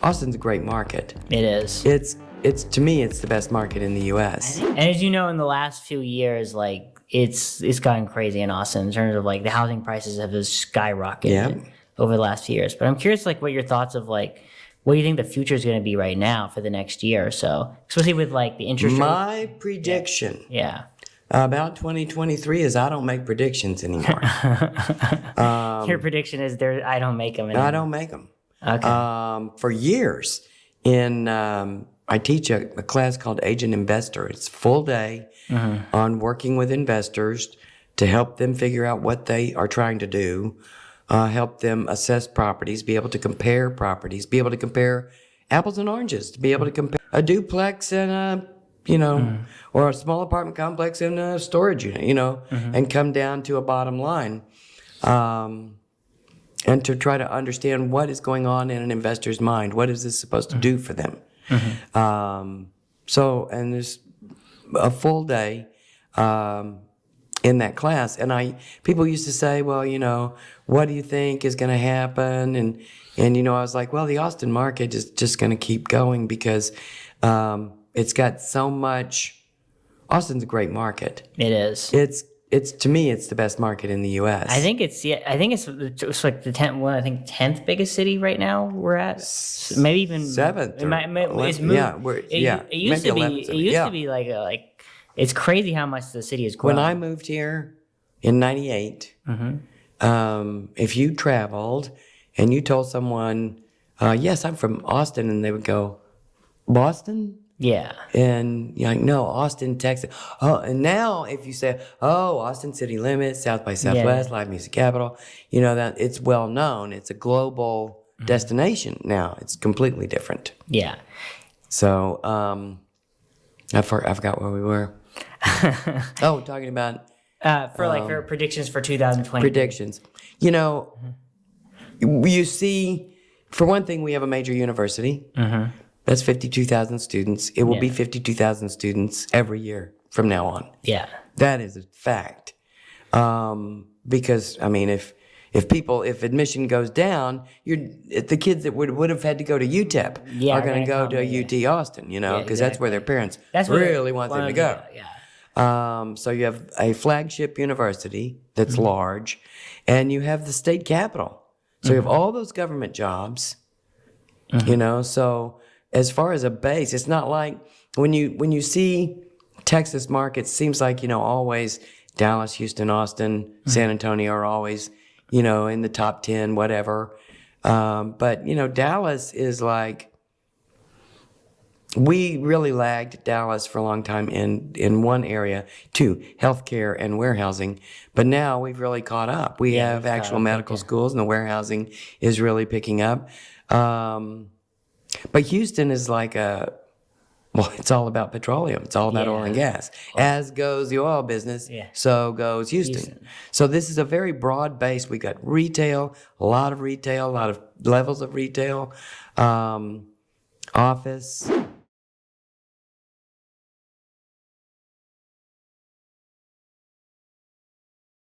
Austin's a great market. It is. It's to me, it's the best market in the U.S. And as you know, in the last few years, like it's gotten crazy in Austin in terms of like the housing prices have just skyrocketed over the last few years. But I'm curious, like, what your thoughts of like what do you think the future is going to be right now for the next year or so, especially with like the interest rate. My prediction, about 2023 is I don't make predictions anymore. Your prediction is there. I don't make them anymore. I don't make them. Okay. For years, I teach a class called Agent Investor. It's full day on working with investors to help them figure out what they are trying to do, help them assess properties, be able to compare properties, be able to compare apples and oranges, to be able to compare a duplex and or a small apartment complex and a storage unit, and come down to a bottom line. And to try to understand what is going on in an investor's mind. What is this supposed to do for them? And there's a full day in that class. And people used to say, well, what do you think is going to happen? And I was like, well, the Austin market is just going to keep going because it's got so much. Austin's a great market. It is. It's to me, it's the best market in the U.S. I think it's like the 10th biggest city right now. We're at maybe even 7th. It's moved. It used to be like it's crazy how much the city has grown. When I moved here in '98, if you traveled and you told someone, "Yes, I'm from Austin," and they would go, "Boston." Yeah. And you're like, no, Austin, Texas. Oh, and now if you say, Austin City Limits, South by Southwest, Live Music Capital, that it's well known. It's a global destination now. It's completely different. Yeah. So I forgot where we were. Talking about for predictions for 2020. Predictions. You see, for one thing, we have a major university. That's 52,000 students. It will be 52,000 students every year from now on. Yeah. That is a fact. Because, if admission goes down, the kids that would have had to go to UTEP are going to go to UT Austin, because that's where their parents really want them to go. So you have a flagship university that's large, and you have the state capital. So you have all those government jobs, so as far as a base, it's not like when you see Texas markets, seems like, always Dallas, Houston, Austin, San Antonio are always, in the top 10, whatever. But, Dallas is like, we really lagged Dallas for a long time in one area, too, healthcare and warehousing. But now we've really caught up. We have actual medical schools, and the warehousing is really picking up. But Houston is like it's all about petroleum. It's all about oil and gas. As goes the oil business, so goes Houston. So this is a very broad base. We got retail, a lot of retail, a lot of levels of retail, office,